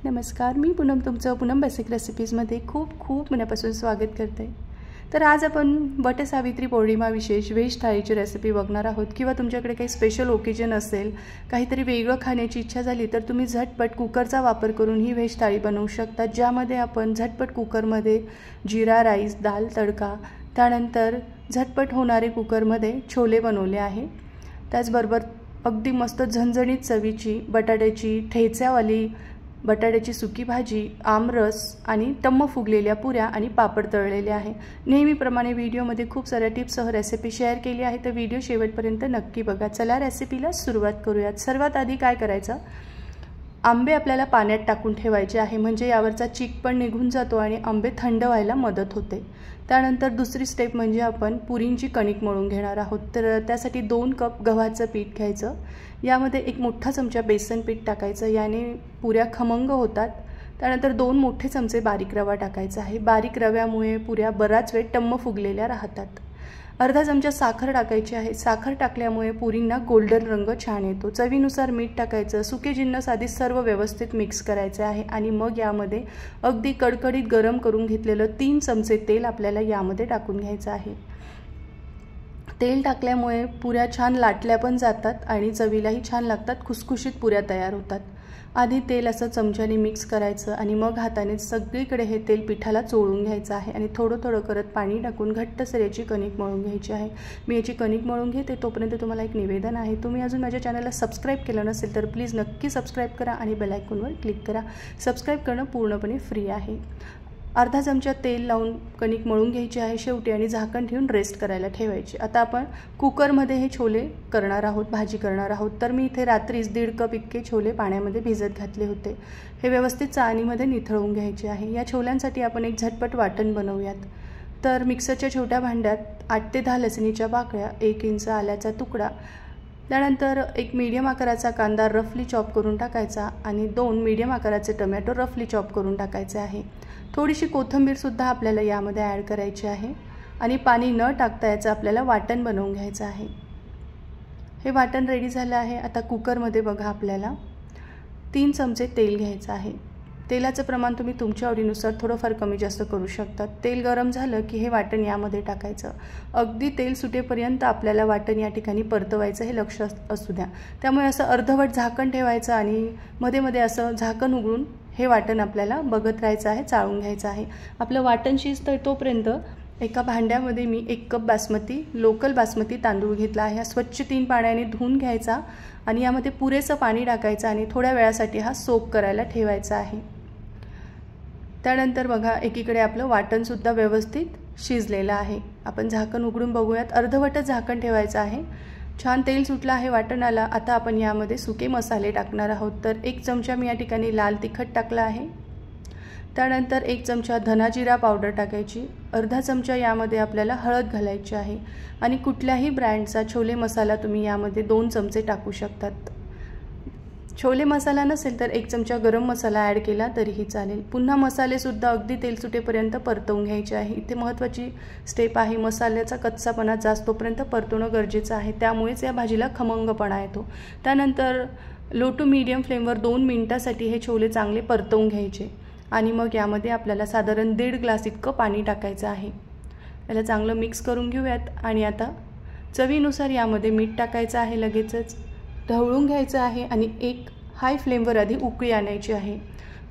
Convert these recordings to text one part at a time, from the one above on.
नमस्कार, मी पूनम तुमचं पूनम बेसिक रेसिपीजमध्ये खूप मनापासून स्वागत करते। तर आज आपण वटसावित्री पौर्णिमा विशेष व्हेज थाळीची रेसिपी बघणार आहोत। किंवा तुमच्याकडे काही स्पेशल ओकेजन असेल, काहीतरी वेगळं खाण्याची इच्छा झाली तर तुम्ही झटपट कुकरचा वापर करून ही व्हेज थाळी बनवू शकता, ज्यामध्ये आपण झटपट कुकरमध्ये जीरा राईस, दाल तडका, त्यानंतर झटपट होणारे कुकरमध्ये छोले बनवले आहे। त्याचबरोबर अगदी मस्त झणझणीत चवीची बटाट्याची ठेच्यावाली बटाट्याची सुकी भाजी, आमरस आणि टम्म फुगलेल्या पुऱ्या आणि पापड तळलेले आहे। नेहमीप्रमाणे व्हिडिओमध्ये खूप साऱ्या टिप्ससह रेसिपी शेअर केली आहे, तर व्हिडिओ शेवटपर्यंत नक्की बघा। चला रेसिपीला सुरुवात करूयात। सर्वात आधी काय करायचं, आंबे आपल्याला पाण्यात टाकून ठेवायचे आहे, म्हणजे यावरचा चीक पण निघून जातो आणि आंबे थंड व्हायला मदत होते। त्यानंतर दुसरी स्टेप म्हणजे आपण पुरींची कणिक मळून घेणार आहोत। तर त्यासाठी 2 कप गव्हाचं पीठ घ्यायचं, यामध्ये 1 मोठा चमचा बेसन पीठ टाकायचं, याने पुऱ्या खमंग होतात। त्यानंतर 2 मोठे चमचे बारीक रवा टाकायचा आहे। बारीक रव्यामुळे पुऱ्या बराच वेळ टम्म फुगलेल्या राहतात। अर्धा चमचा साखर टाकायची आहे। साखर टाकल्यामुळे पुरींना गोल्डन रंग छान येतो। चवीनुसार मीठ टाकायचं। सुके जिन्नस आधी सर्व व्यवस्थित मिक्स करायचे आहे आणि मग यामध्ये अगदी कडकडीत गरम करून घेतलेलं 3 चमचे तेल आपल्याला यामध्ये टाकून घ्यायचं आहे। तेल टाकल्यामुळे पुऱ्या छान लाटल्या पण जातात आणि चवीलाही छान लागतात, खुसखुशीत पुऱ्या तयार होतात। आधी तेल असं चमच्याने मिक्स करायचं आणि मग हाताने सगळीकडे हे तेल पिठाला चोळून घ्यायचं आहे आणि थोडं करत पाणी टाकून घट्टसर याची कणिक मळून घ्यायची आहे। मी याची कणिक मळून घेते, तोपर्यंत तुम्हाला एक निवेदन आहे, तुम्ही अजून माझ्या चॅनलला सबस्क्राइब केलं नसेल तर प्लीज नक्की सबस्क्राइब करा आणि बेल आयकॉनवर क्लिक करा। सबस्क्राइब करणं पूर्णपणे फ्री आहे। अर्धा चमचा तेल लावून कणिक मळून घ्यायची आहे शेवटी आणि झाकण ठेवून रेस्ट करायला ठेवायची। आता आपण कुकरमध्ये हे छोले करणार आहोत, भाजी करणार आहोत। तर मी इथे रात्रीच 1.5 कप इतके छोले पाण्यामध्ये भिजत घातले होते। हे व्यवस्थित चाळणीमध्ये निथळून घ्यायचे आहे। या छोल्यांसाठी आपण एक झटपट वाटण बनवूयात। तर मिक्सरच्या छोट्या भांड्यात 8 ते 10 लसणीच्या पाकळ्या, 1 इंच आल्याचा तुकडा, त्यानंतर 1 मीडियम आकाराचा कांदा रफली चॉप करून टाकायचा आणि 2 मीडियम आकाराचे टोमॅटो रफली चॉप करून टाकायचे आहे। थोडीशी कोथिंबीर सुद्धा आपल्याला यामध्ये ॲड करायची आहे आणि पाणी न टाकता याचं आपल्याला वाटण बनवून घ्यायचं आहे। हे वाटण रेडी झालं आहे। आता कुकरमध्ये बघा आपल्याला 3 चमचे तेल घ्यायचं आहे। तेलाचं प्रमाण तुम्ही तुमच्या आवडीनुसार थोडंफार कमी जास्त करू शकता। तेल गरम झालं की हे वाटण यामध्ये टाकायचं। अगदी तेल सुटेपर्यंत आपल्याला वाटण या ठिकाणी परतवायचं, हे लक्ष असू द्या। त्यामुळे असं अर्धवट झाकण ठेवायचं आणि मध्ये असं झाकण उघडून हे वाटण आपल्याला बघत राहायचं आहे, चाळून घ्यायचं आहे। आपलं वाटण शिजतंय तोपर्यंत एका भांड्यामध्ये मी 1 कप बासमती लोकल बासमती तांदूळ घेतला आहे। स्वच्छ 3 पाण्याने धुवून घ्यायचा आणि यामध्ये पुरेसं पाणी टाकायचं आणि थोड्या वेळासाठी हा सोक करायला ठेवायचा आहे। त्यानंतर बघा एकीकडे आपलं वाटण सुद्धा व्यवस्थित शिजलेलं आहे। आपण झाकण उघडून बघूयात। अर्धवटच झाकण ठेवायचं आहे। छान तेल सुटलं आहे वाटणाला। आता आपण यामध्ये सुके मसाले टाकणार आहोत। तर 1 चमचा मी या ठिकाणी लाल तिखट टाकला आहे। त्यानंतर 1 चमचा धना जिरा पावडर टाकायची। अर्धा चमचा यामध्ये आपल्याला हळद घालायची आहे आणि कुठल्याही ब्रँडचा छोले मसाला तुम्ही यामध्ये 2 चमचे टाकू शकतात। छोले मसाला नसेल तर 1 चमचा गरम मसाला ॲड केला तरीही चालेल। पुन्हा मसाले सुद्धा अगदी तेल सुटेपर्यंत परतवून घ्यायचे आहे। इथे महत्त्वाची स्टेप आहे, मसाल्याचा कच्चापणा जास्तोपर्यंत परतवणं गरजेचं आहे, त्यामुळेच या भाजीला खमंगपणा येतो। त्यानंतर लो टू मीडियम फ्लेमवर 2 मिनिटांसाठी हे छोले चांगले परतवून घ्यायचे आणि मग यामध्ये आपल्याला साधारण 1.5 ग्लास इतकं पाणी टाकायचं आहे। याला चांगलं मिक्स करून घेऊयात आणि आता चवीनुसार यामध्ये मीठ टाकायचं आहे। लगेचच ढवळून घ्यायचं आहे आणि एक हाय फ्लेमवर आधी उकळी आणायची आहे।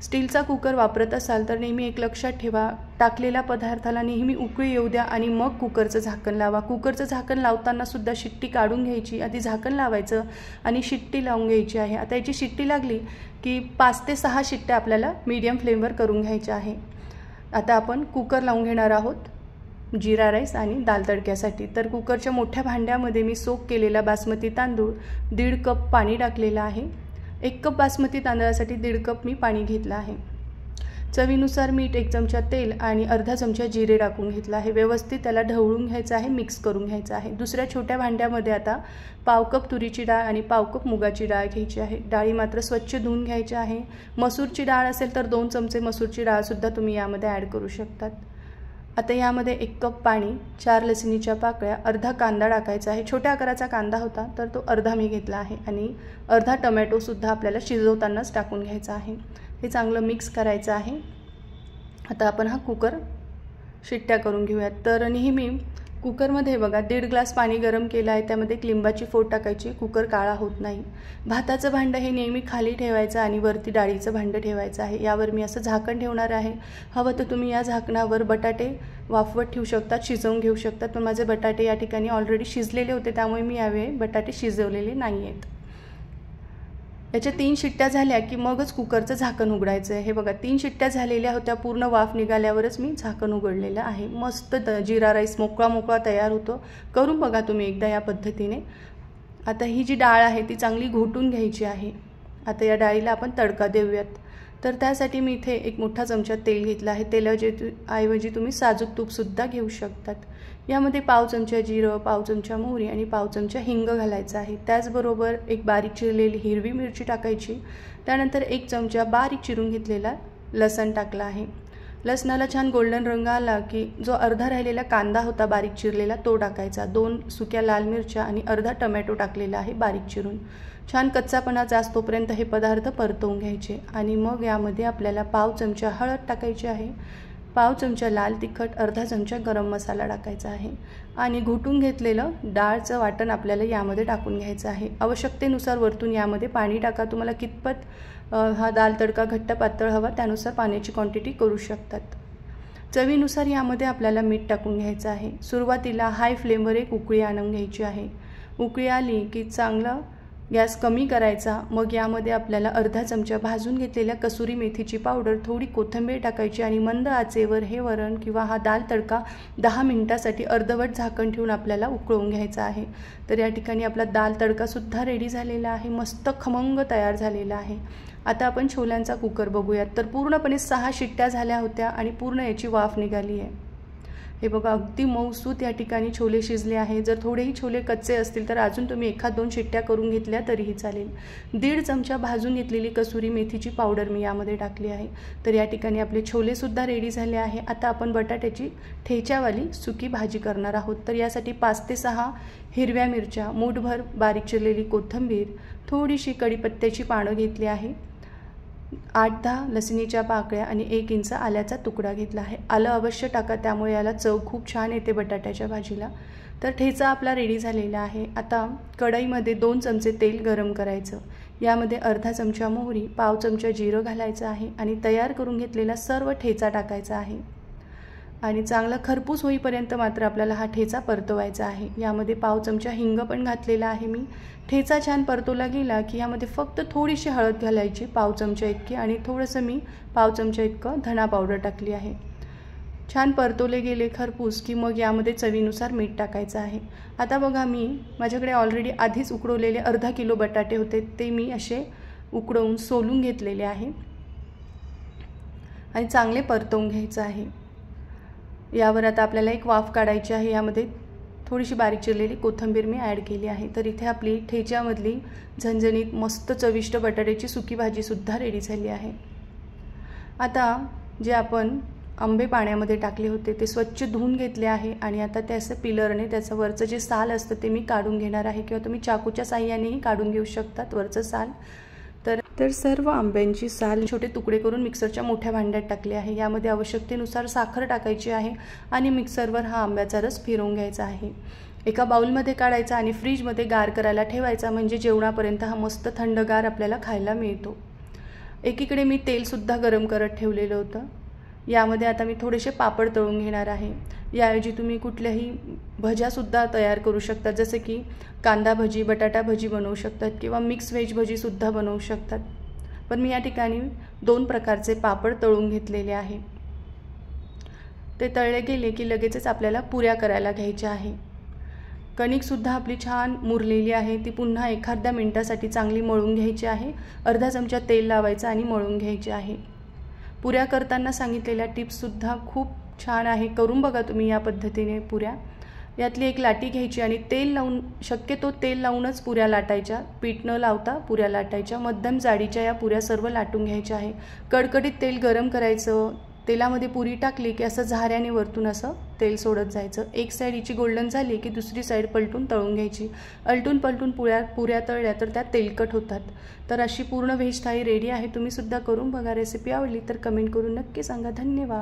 स्टीलचा कुकर वापरत असाल तर नेहमी एक लक्षात ठेवा, टाकलेल्या पदार्थाला नेहमी उकळी येऊ द्या आणि मग कुकरचं झाकण लावा। कुकरचं झाकण लावताना सुद्धा शिट्टी काढून घ्यायची, आधी झाकण लावायचं आणि शिट्टी लावून घ्यायची आहे। आता याची शिट्टी लागली की 5 ते 6 शिट्ट्या आपल्याला मीडियम फ्लेमवर करून घ्यायच्या आहे। आता आपण कुकर लावून घेणार आहोत जीरा राईस आणि दाल तडक्यासाठी। तर कुकरच्या मोठ्या भांड्यामध्ये मी सोक केलेला बासमती तांदूळ 1.5 कप पाणी टाकलेलं आहे। 1 कप बासमती तांदळासाठी 1.5 कप मी पाणी घेतलं आहे। चवीनुसार मीठ, 1 चमचा तेल आणि अर्धा चमचा जिरे टाकून घेतला आहे। व्यवस्थित त्याला ढवळून घ्यायचं आहे, मिक्स करून घ्यायचं आहे। दुसऱ्या छोट्या भांड्यामध्ये आता पाव कप तुरीची डाळ आणि पाव कप मुगाची डाळ घ्यायची आहे। डाळी मात्र स्वच्छ धुवून घ्यायची आहे। मसूरची डाळ असेल तर 2 चमचे मसूरची डाळ सुद्धा तुम्ही यामध्ये ॲड करू शकतात। आता यामध्ये 1 कप पाणी, 4 लसणीच्या पाकळ्या, अर्धा कांदा टाकायचा आहे। छोट्या आकाराचा कांदा होता तर तो अर्धा मी घेतला आहे आणि अर्धा टोमॅटो सुद्धा आपल्याला शिजवतानाच टाकून घ्यायचा आहे। हे चांगलं मिक्स करायचं आहे। आता आपण हा कुकर शिट्ट्या करून घेऊयात। तर नेहमी कुकरमध्ये बघा 1.5 ग्लास पाणी गरम केलं आहे, त्यामध्ये लिंबाची फोड टाकायची, कुकर काळा होत नाही। भाताचं भांडं हे नेहमी खाली ठेवायचं आणि वरती डाळीचं भांडं ठेवायचं आहे। यावर मी असं झाकण ठेवणार आहे। हवं तर तुम्ही या झाकणावर बटाटे वाफवत ठेवू शकतात, शिजवून घेऊ शकतात, पण माझे बटाटे या ठिकाणी ऑलरेडी शिजलेले होते, त्यामुळे मी यावेळी बटाटे शिजवलेले नाही आहेत। याच्या 3 शिट्ट्या झाल्या की मगच कुकरचं झाकण उघडायचं आहे। हे बघा 3 शिट्ट्या झालेल्या होत्या, पूर्ण वाफ निघाल्यावरच मी झाकण उघडलेलं आहे। मस्त जिरा राईस मोकळा मोकळा तयार होतो। करून बघा तुम्ही एकदा या पद्धतीने। आता ही जी डाळ आहे ती चांगली घोटून घ्यायची आहे। आता या डाळीला आपण तडका देऊयात। तर त्यासाठी मी इथे 1 मोठा चमचा तेल घेतला आहे। तेलाऐवजी तुम्ही साजूक तूपसुद्धा घेऊ शकतात। यामध्ये पाव चमचा जिरं, पाव चमचा मोहरी आणि पाव चमचा हिंग घालायचा आहे। त्याचबरोबर 1 बारीक चिरलेली हिरवी मिरची टाकायची। त्यानंतर 1 चमचा बारीक चिरून घेतलेला लसण टाकला आहे। लसणाला छान गोल्डन रंग आला की जो अर्धा राहिलेला कांदा होता बारीक चिरलेला तो टाकायचा। 2 सुक्या लाल मिरच्या आणि अर्धा टोमॅटो टाकलेला आहे बारीक चिरून। छान कच्चापणा जास्तोपर्यंत हे पदार्थ परतवून घ्यायचे आणि मग यामध्ये आपल्याला पाव चमचा हळद टाकायची आहे, पाव चमचा लाल तिखट, अर्धा चमचा गरम मसाला टाकायचा आहे आणि घोटून घेतलेलं डाळचं वाटण आपल्याला यामध्ये टाकून घ्यायचं आहे। आवश्यकतेनुसार वरतून यामध्ये पाणी टाका। तुम्हाला कितपत हा दाल तडका घट्ट पातळ हवा त्यानुसार पाण्याची क्वांटिटी करू शकतात। चवीनुसार यामध्ये आपल्याला मीठ टाकून घ्यायचं आहे। सुरुवातीला हाय फ्लेमवर 1 उकळी आणून घ्यायची आहे। उकळी आली की चांगलं गॅस कमी करायचा। मग यामध्ये आपल्याला अर्धा चमचा भाजून घेतलेल्या कसुरी मेथीची पावडर, थोडी कोथिंबीर टाकायची आणि मंद आचेवर हे वरण किंवा हा दाल तडका 10 मिनिटांसाठी अर्धवट झाकण ठेवून आपल्याला उकळून घ्यायचा आहे। तर या ठिकाणी आपला दाल तडकासुद्धा रेडी झालेला आहे, मस्त खमंग तयार झालेला आहे। आता आपण छोल्यांचा कुकर बघूयात। तर पूर्णपणे 6 शिट्ट्या झाल्या होत्या आणि पूर्ण याची वाफ निघाली आहे। हे बघा अगदी मऊसूत या ठिकाणी छोले शिजले आहे। जर थोडेही छोले कच्चे असतील तर अजून तुम्ही 1-2 शिट्ट्या करून घेतल्या तरीही चालेल। 1.5 चमचा भाजून घेतलेली कसुरी मेथीची पावडर मी यामध्ये टाकली आहे। तर या ठिकाणी आपले छोलेसुद्धा रेडी झाले आहे। आता आपण बटाट्याची ठेच्यावाली सुकी भाजी करणार आहोत। तर यासाठी 5 ते 6 हिरव्या मिरच्या, मूठभर बारीक चिरलेली कोथिंबीर, थोडीशी कढीपत्त्याची पानं घेतली आहे, 8-10 लसणीच्या पाकळ्या आणि 1 इंच आल्याचा तुकडा घेतला आहे। आलं अवश्य टाका, त्यामुळे याला चव खूप छान येते बटाट्याच्या भाजीला। तर ठेचा आपला रेडी झालेला आहे। आता कढईमध्ये 2 चमचे तेल गरम करायचं। यामध्ये अर्धा चमचा मोहरी, पाव चमचा जिरं घालायचं आहे आणि तयार करून घेतलेला सर्व ठेचा टाकायचा आहे आणि चांगला खरपूस होईपर्यंत मात्र आपल्याला हा ठेचा परतवायचा आहे। यामध्ये पाव चमचा हिंग पण घातलेला आहे मी। ठेचा छान परतवला गेला की यामध्ये फक्त थोडीशी हळद घालायची, पाव चमचा इतकी, आणि थोडंसं मी पाव चमचा इतकं धना पावडर टाकली आहे। छान परतवले गेले खरपूस की मग यामध्ये चवीनुसार मीठ टाकायचं आहे। आता बघा माझ्याकडे ऑलरेडी आधीच उकडवलेले अर्धा किलो बटाटे होते, ते मी असे उकडवून सोलून घेतलेले आहे आणि चांगले परतवून घ्यायचं आहे। यावर आता आपल्याला 1 वाफ काढायची आहे। यामध्ये थोडीशी बारीक चिरलेली कोथिंबीर मी ॲड केली आहे। तर इथे आपली ठेच्यामधली झणझणीत मस्त चविष्ट बटाट्याची सुकी भाजीसुद्धा रेडी झाली आहे। आता जे आपण आंबे पाण्यामध्ये टाकले होते ते स्वच्छ धुवून घेतले आहे आणि आता त्याचं पिलरने त्याचं वरचं जे साल असतं ते मी काढून घेणार आहे, किंवा तुम्ही चाकूच्या साहाय्यानेही काढून घेऊ शकतात वरचं साल। तर सर्व आंब्यांची साल छोटे तुकडे करून मिक्सरच्या मोठ्या भांड्यात टाकले आहे। यामध्ये आवश्यकतेनुसार साखर टाकायची आहे आणि मिक्सरवर हा आंब्याचा रस फिरवून घ्यायचा आहे। एका बाउलमध्ये काढायचा आणि फ्रीजमध्ये गार करायला ठेवायचा, म्हणजे जेवणापर्यंत हा मस्त थंडगार आपल्याला खायला मिळतो। एकीकडे मी तेलसुद्धा गरम करत ठेवलेलं होतं। यामध्ये आता मी थोडेसे पापड तळून घेणार आहे। याऐवजी तुम्ही कुठल्याही भज्यासुद्धा तयार करू शकता, जसे की कांदा भजी, बटाटा भजी बनवू शकतात किंवा मिक्स व्हेज भजीसुद्धा बनवू शकतात। पण मी या ठिकाणी 2 प्रकारचे पापड तळून घेतलेले आहे। ते तळले गेले की लगेचच आपल्याला पुऱ्या करायला घ्यायच्या आहे। कणिकसुद्धा आपली छान मुरलेली आहे, ती पुन्हा एखाद्या मिनिटासाठी चांगली मळून घ्यायची आहे। अर्धा चमचा तेल लावायचं आणि मळून घ्यायची आहे। पुऱ्या करताना सांगितलेल्या टिप्ससुद्धा खूप छान आहे, करून बघा तुम्ही या पद्धतीने पुऱ्या। यातली 1 लाटी घ्यायची आणि तेल लावून, शक्यतो तेल लावूनच पुऱ्या लाटायच्या, पीठ न लावता पुऱ्या लाटायच्या। मध्यम जाडीच्या या पुऱ्या सर्व लाटून घ्यायच्या आहे। कडकडीत तेल गरम करायचं, तेलामध्ये पुरी टाकली की असं झाऱ्याने वरतून असं तेल सोडत जायचं। एक साईड हिची गोल्डन झाली की दुसरी साईड पलटून तळून घ्यायची। अलटून पलटून पुऱ्या तळल्या तर त्या तेलकट होतात। तर अशी पूर्ण व्हेज थाळी रेडी आहे। तुम्ही सुद्धा करून बघा। रेसिपी आवडली तर कमेंट करून नक्की सांगा। धन्यवाद।